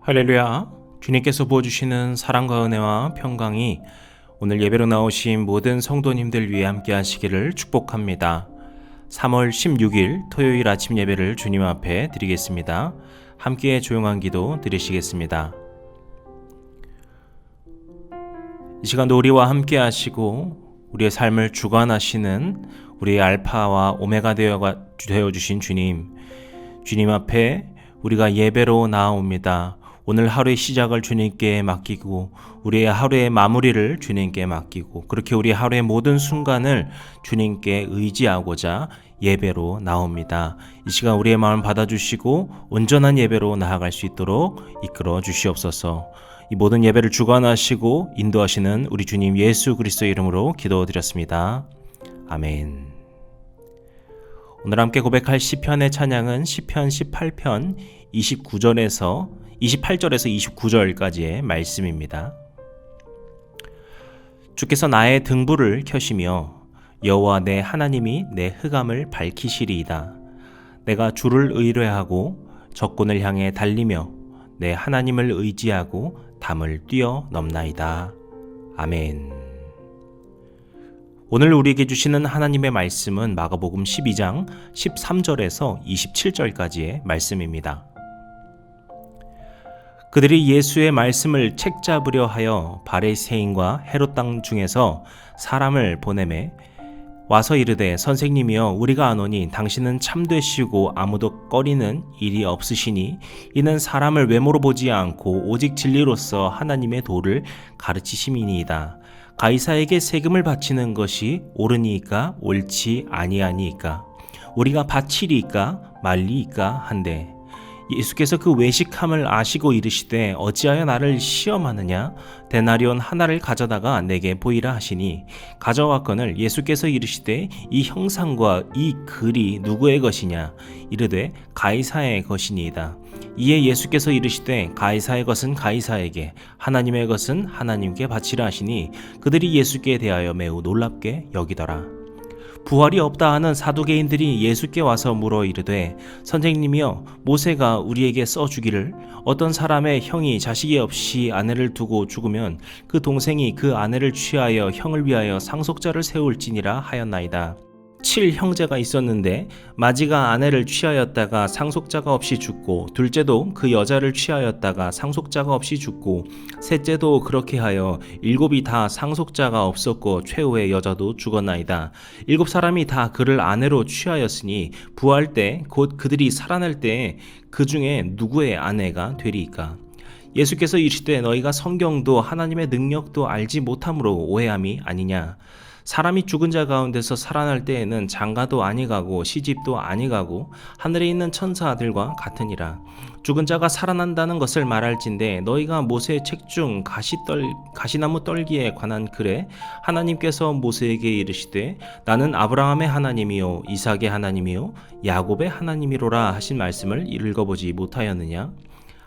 할렐루야. 주님께서 부어주시는 사랑과 은혜와 평강이 오늘 예배로 나오신 모든 성도님들 위해 함께 하시기를 축복합니다. 3월 16일 토요일 아침 예배를 주님 앞에 드리겠습니다. 함께 조용한 기도 드리시겠습니다. 이 시간도 우리와 함께 하시고 우리의 삶을 주관하시는 우리의 알파와 오메가 되어주신 주님 앞에 우리가 예배로 나아옵니다. 오늘 하루의 시작을 주님께 맡기고 우리의 하루의 마무리를 주님께 맡기고 그렇게 우리 하루의 모든 순간을 주님께 의지하고자 예배로 나옵니다. 이 시간 우리의 마음 받아주시고 온전한 예배로 나아갈 수 있도록 이끌어 주시옵소서. 이 모든 예배를 주관하시고 인도하시는 우리 주님 예수 그리스도의 이름으로 기도드렸습니다. 아멘. 오늘 함께 고백할 시편의 찬양은 시편 18편 28절에서 29절까지의 말씀입니다. 주께서 나의 등불을 켜시며 여호와 내 하나님이 내 흑암을 밝히시리이다. 내가 주를 의뢰하고 적군을 향해 달리며 내 하나님을 의지하고 담을 뛰어넘나이다. 아멘. 오늘 우리에게 주시는 하나님의 말씀은 마가복음 12장 13절에서 27절까지의 말씀입니다. 그들이 예수의 말씀을 책잡으려 하여 바리새인과 헤롯 땅 중에서 사람을 보내매 와서 이르되 선생님이여 우리가 아노니 당신은 참되시고 아무도 꺼리는 일이 없으시니 이는 사람을 외모로 보지 않고 오직 진리로서 하나님의 도를 가르치심이니이다. 가이사에게 세금을 바치는 것이 옳으니까 옳지 아니하니까 우리가 바치리이까 말리이까 한데 예수께서 그 외식함을 아시고 이르시되 어찌하여 나를 시험하느냐 데나리온 하나를 가져다가 내게 보이라 하시니 가져왔거늘 예수께서 이르시되 이 형상과 이 글이 누구의 것이냐 이르되 가이사의 것이니이다. 이에 예수께서 이르시되 가이사의 것은 가이사에게 하나님의 것은 하나님께 바치라 하시니 그들이 예수께 대하여 매우 놀랍게 여기더라. 부활이 없다 하는 사두개인들이 예수께 와서 물어 이르되 선생님이여 모세가 우리에게 써주기를 어떤 사람의 형이 자식이 없이 아내를 두고 죽으면 그 동생이 그 아내를 취하여 형을 위하여 상속자를 세울지니라 하였나이다. 7형제가 있었는데 마지가 아내를 취하였다가 상속자가 없이 죽고 둘째도 그 여자를 취하였다가 상속자가 없이 죽고 셋째도 그렇게 하여 7이 다 상속자가 없었고 최후의 여자도 죽었나이다. 7사람이 다 그를 아내로 취하였으니 부활 때 곧 그들이 살아날 때 그 중에 누구의 아내가 되리이까? 예수께서 이르시되 너희가 성경도 하나님의 능력도 알지 못함으로 오해함이 아니냐? 사람이 죽은 자 가운데서 살아날 때에는 장가도 아니가고 시집도 아니가고 하늘에 있는 천사들과 같으니라. 죽은 자가 살아난다는 것을 말할진대 너희가 모세의 책 중 가시나무 떨기에 관한 글에 하나님께서 모세에게 이르시되 나는 아브라함의 하나님이요 이삭의 하나님이요 야곱의 하나님이로라 하신 말씀을 읽어보지 못하였느냐?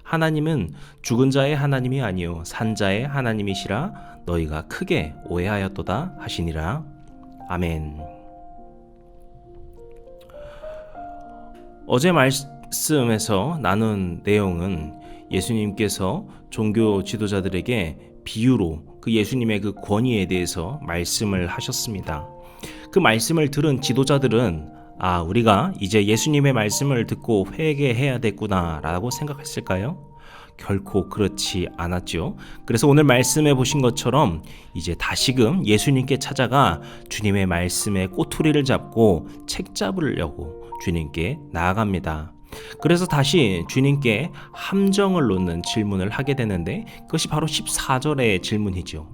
하나님은 죽은 자의 하나님이 아니요 산 자의 하나님이시라 너희가 크게 오해하였도다 하시니라. 아멘. 어제 말씀에서 나눈 내용은 예수님께서 종교 지도자들에게 비유로 그 예수님의 그 권위에 대해서 말씀을 하셨습니다. 그 말씀을 들은 지도자들은 우리가 이제 예수님의 말씀을 듣고 회개해야 됐구나 라고 생각했을까요? 결코 그렇지 않았죠. 그래서 오늘 말씀해 보신 것처럼 이제 다시금 예수님께 찾아가 주님의 말씀에 꼬투리를 잡고 책 잡으려고 주님께 나아갑니다. 그래서 다시 주님께 함정을 놓는 질문을 하게 되는데 그것이 바로 14절의 질문이죠.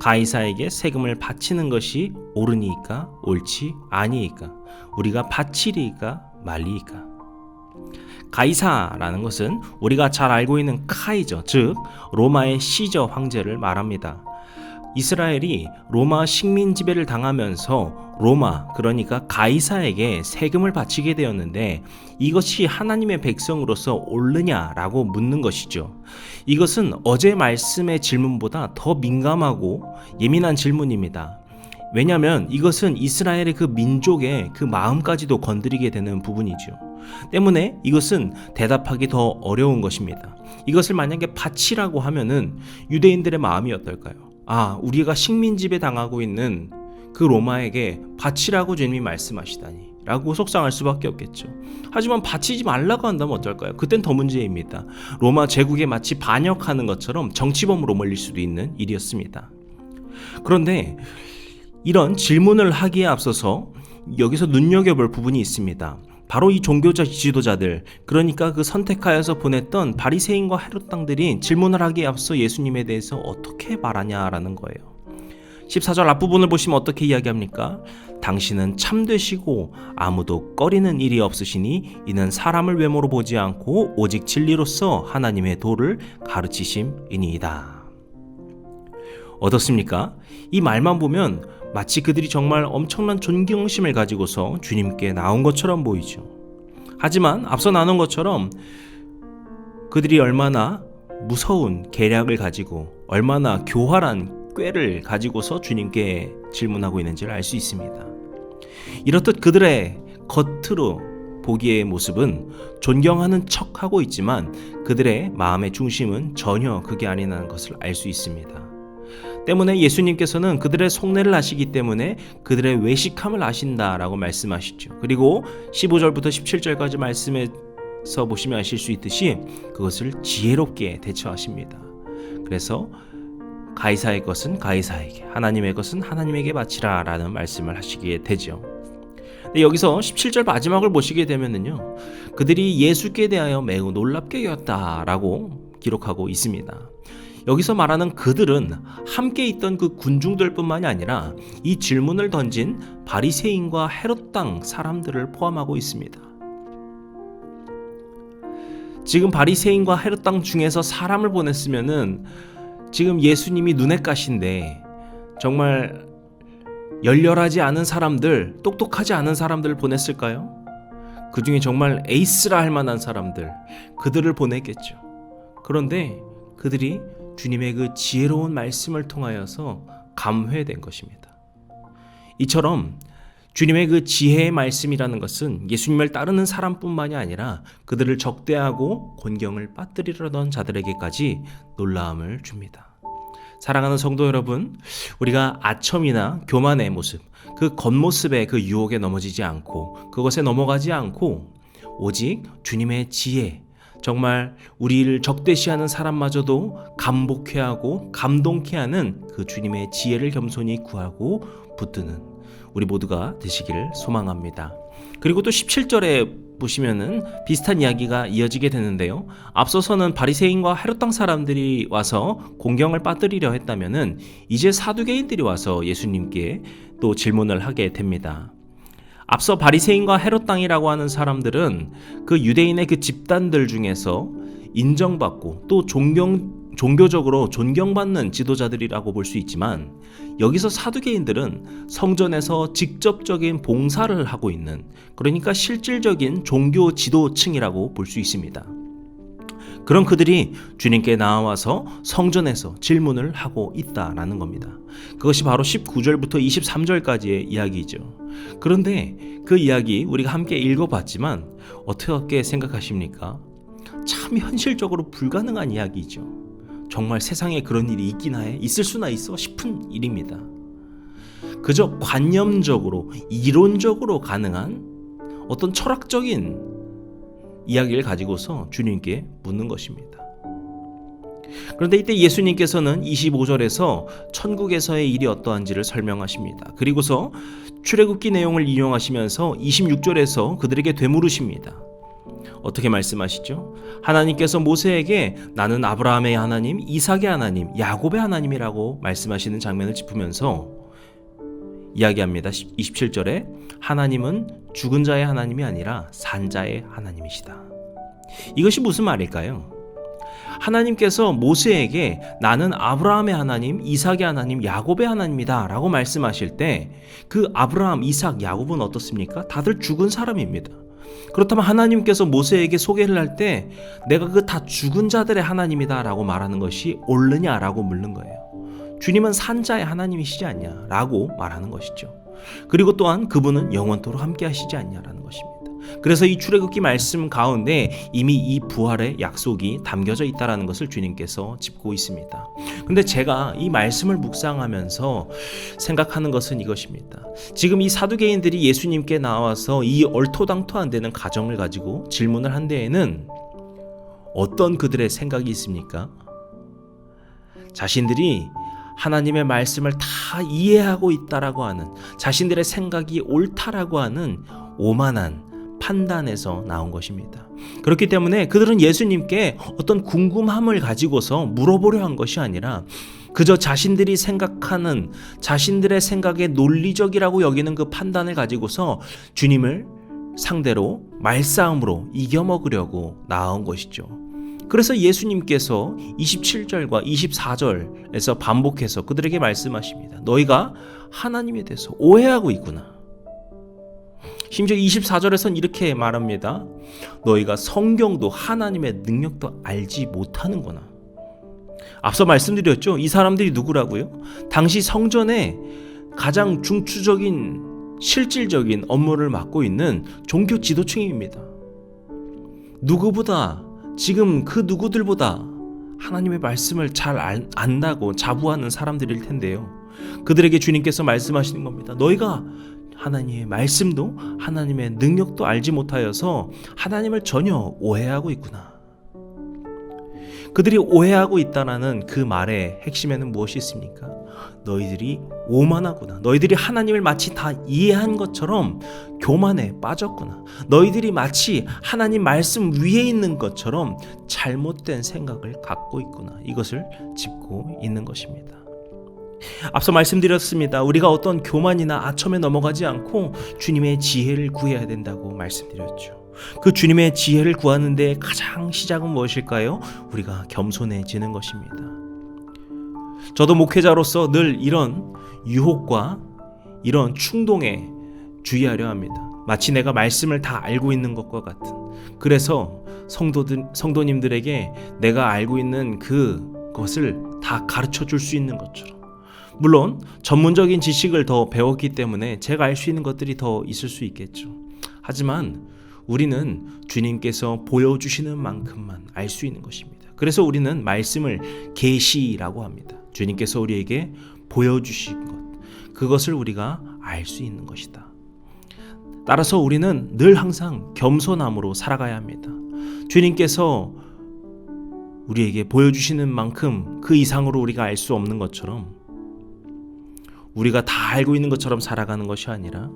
가이사에게 세금을 바치는 것이 옳으니까 옳지 아니니까 우리가 바치리이까 말리이까? 가이사라는 것은 우리가 잘 알고 있는 카이저, 즉 로마의 시저 황제를 말합니다. 이스라엘이 로마 식민 지배를 당하면서 로마, 그러니까 가이사에게 세금을 바치게 되었는데 이것이 하나님의 백성으로서 옳느냐라고 묻는 것이죠. 이것은 어제 말씀의 질문보다 더 민감하고 예민한 질문입니다. 왜냐하면 이것은 이스라엘의 그 민족의 그 마음까지도 건드리게 되는 부분이죠. 때문에 이것은 대답하기 더 어려운 것입니다. 이것을 만약에 바치라고 하면은 유대인들의 마음이 어떨까요? 우리가 식민지배 당하고 있는 그 로마에게 바치라고 주님이 말씀하시다니 라고 속상할 수밖에 없겠죠. 하지만 바치지 말라고 한다면 어떨까요? 그땐 더 문제입니다. 로마 제국에 마치 반역하는 것처럼 정치범으로 몰릴 수도 있는 일이었습니다. 그런데 이런 질문을 하기에 앞서서 여기서 눈여겨볼 부분이 있습니다. 바로 이 종교자 지도자들, 그러니까 그 선택하여서 보냈던 바리새인과 헤롯 당들이 질문을 하기에 앞서 예수님에 대해서 어떻게 말하냐라는 거예요. 14절 앞부분을 보시면 어떻게 이야기합니까? 당신은 참되시고 아무도 꺼리는 일이 없으시니 이는 사람을 외모로 보지 않고 오직 진리로서 하나님의 도를 가르치심이니이다. 어떻습니까? 이 말만 보면 마치 그들이 정말 엄청난 존경심을 가지고서 주님께 나온 것처럼 보이죠. 하지만 앞서 나눈 것처럼 그들이 얼마나 무서운 계략을 가지고 얼마나 교활한 꾀를 가지고서 주님께 질문하고 있는지를 알 수 있습니다. 이렇듯 그들의 겉으로 보기의 모습은 존경하는 척하고 있지만 그들의 마음의 중심은 전혀 그게 아니라는 것을 알 수 있습니다. 때문에 예수님께서는 그들의 속내를 아시기 때문에 그들의 외식함을 아신다라고 말씀하시죠. 그리고 15절부터 17절까지 말씀에서 보시면 아실 수 있듯이 그것을 지혜롭게 대처하십니다. 그래서 가이사의 것은 가이사에게, 하나님의 것은 하나님에게 바치라 라는 말씀을 하시게 되죠. 여기서 17절 마지막을 보시게 되면은요, 그들이 예수께 대하여 매우 놀랍게 여겼다라고 기록하고 있습니다. 여기서 말하는 그들은 함께 있던 그 군중들 뿐만이 아니라 이 질문을 던진 바리새인과 헤롯 당 사람들을 포함하고 있습니다. 지금 바리새인과 헤롯 당 중에서 사람을 보냈으면은 지금 예수님이 눈에 까신데 정말 열렬하지 않은 사람들, 똑똑하지 않은 사람들을 보냈을까요? 그 중에 정말 에이스라 할 만한 사람들, 그들을 보냈겠죠. 그런데 그들이 주님의 그 지혜로운 말씀을 통하여서 감회된 것입니다. 이처럼 주님의 그 지혜의 말씀이라는 것은 예수님을 따르는 사람뿐만이 아니라 그들을 적대하고 곤경을 빠뜨리려던 자들에게까지 놀라움을 줍니다. 사랑하는 성도 여러분, 우리가 아첨이나 교만의 모습, 그 겉모습의 그 유혹에 넘어지지 않고 그것에 넘어가지 않고 오직 주님의 지혜, 정말 우리를 적대시하는 사람마저도 감복해 하고 감동케 하는 그 주님의 지혜를 겸손히 구하고 붙드는 우리 모두가 되시기를 소망합니다. 그리고 또 17절에 보시면은 비슷한 이야기가 이어지게 되는데요. 앞서서는 바리새인과 헤롯 당 사람들이 와서 공경을 빠뜨리려 했다면은 이제 사두개인들이 와서 예수님께 또 질문을 하게 됩니다. 앞서 바리새인과 헤롯 당이라고 하는 사람들은 그 유대인의 그 집단들 중에서 인정받고 또 종교적으로 존경받는 지도자들이라고 볼 수 있지만 여기서 사두개인들은 성전에서 직접적인 봉사를 하고 있는, 그러니까 실질적인 종교 지도층이라고 볼 수 있습니다. 그런 그들이 주님께 나와서 성전에서 질문을 하고 있다라는 겁니다. 그것이 바로 19절부터 23절까지의 이야기죠. 그런데 그 이야기 우리가 함께 읽어봤지만 어떻게 생각하십니까? 참 현실적으로 불가능한 이야기죠. 정말 세상에 그런 일이 있기나 해? 있을 수나 있어? 싶은 일입니다. 그저 관념적으로, 이론적으로 가능한 어떤 철학적인 이야기를 가지고서 주님께 묻는 것입니다. 그런데 이때 예수님께서는 25절에서 천국에서의 일이 어떠한지를 설명하십니다. 그리고서 출애굽기 내용을 인용하시면서 26절에서 그들에게 되물으십니다. 어떻게 말씀하시죠? 하나님께서 모세에게 나는 아브라함의 하나님, 이삭의 하나님, 야곱의 하나님이라고 말씀하시는 장면을 짚으면서 이야기합니다. 27절에 하나님은 죽은 자의 하나님이 아니라 산 자의 하나님이시다. 이것이 무슨 말일까요? 하나님께서 모세에게 나는 아브라함의 하나님, 이삭의 하나님, 야곱의 하나님이다 라고 말씀하실 때 그 아브라함, 이삭, 야곱은 어떻습니까? 다들 죽은 사람입니다. 그렇다면 하나님께서 모세에게 소개를 할 때 내가 그 다 죽은 자들의 하나님이다 라고 말하는 것이 옳느냐라고 묻는 거예요. 주님은 산자의 하나님이시지 않냐라고 말하는 것이죠. 그리고 또한 그분은 영원토록 함께 하시지 않냐라는 것입니다. 그래서 이 출애굽기 말씀 가운데 이미 이 부활의 약속이 담겨져 있다는 것을 주님께서 짚고 있습니다. 그런데 제가 이 말씀을 묵상하면서 생각하는 것은 이것입니다. 지금 이 사두개인들이 예수님께 나와서 이 얼토당토 안 되는 가정을 가지고 질문을 한 데에는 어떤 그들의 생각이 있습니까? 자신들이 하나님의 말씀을 다 이해하고 있다라고 하는, 자신들의 생각이 옳다라고 하는 오만한 판단에서 나온 것입니다. 그렇기 때문에 그들은 예수님께 어떤 궁금함을 가지고서 물어보려 한 것이 아니라 그저 자신들이 생각하는, 자신들의 생각에 논리적이라고 여기는 그 판단을 가지고서 주님을 상대로 말싸움으로 이겨먹으려고 나온 것이죠. 그래서 예수님께서 27절과 24절에서 반복해서 그들에게 말씀하십니다. 너희가 하나님에 대해서 오해하고 있구나. 심지어 24절에서는 이렇게 말합니다. 너희가 성경도 하나님의 능력도 알지 못하는구나. 앞서 말씀드렸죠. 이 사람들이 누구라고요? 당시 성전에 가장 중추적인 실질적인 업무를 맡고 있는 종교 지도층입니다. 누구보다, 지금 그 누구들보다 하나님의 말씀을 잘 안다고 자부하는 사람들일 텐데요. 그들에게 주님께서 말씀하시는 겁니다. 너희가 하나님의 말씀도 하나님의 능력도 알지 못하여서 하나님을 전혀 오해하고 있구나. 그들이 오해하고 있다는 그 말의 핵심에는 무엇이 있습니까? 너희들이 오만하구나. 너희들이 하나님을 마치 다 이해한 것처럼 교만에 빠졌구나. 너희들이 마치 하나님 말씀 위에 있는 것처럼 잘못된 생각을 갖고 있구나. 이것을 짚고 있는 것입니다. 앞서 말씀드렸습니다. 우리가 어떤 교만이나 아첨에 넘어가지 않고 주님의 지혜를 구해야 된다고 말씀드렸죠. 그 주님의 지혜를 구하는 데 가장 시작은 무엇일까요? 우리가 겸손해지는 것입니다. 저도 목회자로서 늘 이런 유혹과 이런 충동에 주의하려 합니다. 마치 내가 말씀을 다 알고 있는 것과 같은, 그래서 성도님들에게 내가 알고 있는 그것을 다 가르쳐 줄 수 있는 것처럼, 물론 전문적인 지식을 더 배웠기 때문에 제가 알 수 있는 것들이 더 있을 수 있겠죠. 하지만 우리는 주님께서 보여주시는 만큼만 알 수 있는 것입니다. 그래서 우리는 말씀을 계시라고 합니다. 주님께서 우리에게 보여주신 것, 그것을 우리가 알 수 있는 것이다. 따라서 우리는 늘 항상 겸손함으로 살아가야 합니다. 주님께서 우리에게 보여주시는 만큼 그 이상으로 우리가 알 수 없는 것처럼, 우리가 다 알고 있는 것처럼 살아가는 것이 아니라,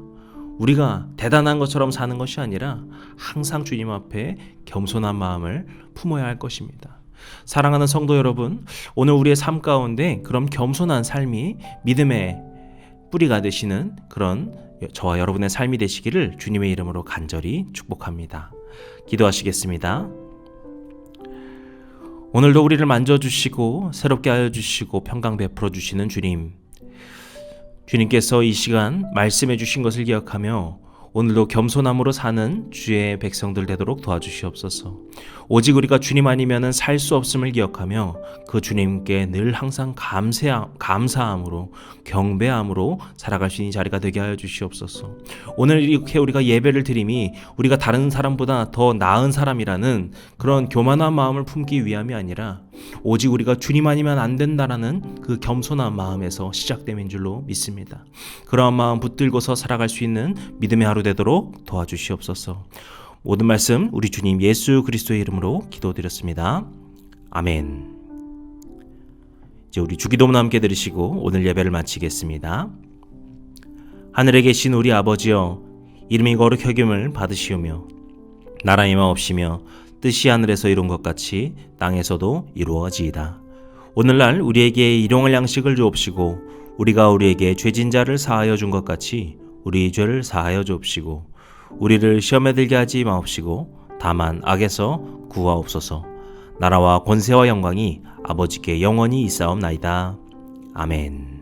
우리가 대단한 것처럼 사는 것이 아니라 항상 주님 앞에 겸손한 마음을 품어야 할 것입니다. 사랑하는 성도 여러분, 오늘 우리의 삶 가운데 그런 겸손한 삶이 믿음의 뿌리가 되시는 그런 저와 여러분의 삶이 되시기를 주님의 이름으로 간절히 축복합니다. 기도하시겠습니다. 오늘도 우리를 만져주시고 새롭게 하여 주시고 평강 베풀어 주시는 주님, 주님께서 이 시간 말씀해 주신 것을 기억하며 오늘도 겸손함으로 사는 주의 백성들 되도록 도와주시옵소서. 오직 우리가 주님 아니면 살 수 없음을 기억하며 그 주님께 늘 항상 감사함으로 경배함으로 살아갈 수 있는 자리가 되게 하여 주시옵소서. 오늘 이렇게 우리가 예배를 드림이 우리가 다른 사람보다 더 나은 사람이라는 그런 교만한 마음을 품기 위함이 아니라 오직 우리가 주님 아니면 안 된다라는 그 겸손한 마음에서 시작됨인 줄로 믿습니다. 그러한 마음 붙들고서 살아갈 수 있는 믿음의 하루 되도록 도와주시옵소서. 모든 말씀 우리 주님 예수 그리스도의 이름으로 기도드렸습니다. 아멘. 이제 우리 주기도문 함께 들으시고 오늘 예배를 마치겠습니다. 하늘에 계신 우리 아버지여, 이름이 거룩히 여김을 받으시오며 나라의 마옵시며 뜻이 하늘에서 이룬 것 같이 땅에서도 이루어지이다. 오늘날 우리에게 일용할 양식을 주옵시고 우리가 우리에게 죄진 자를 사하여 준 것 같이 우리 죄를 사하여 주옵시고 우리를 시험에 들게 하지 마옵시고 다만 악에서 구하옵소서. 나라와 권세와 영광이 아버지께 영원히 있사옵나이다. 아멘.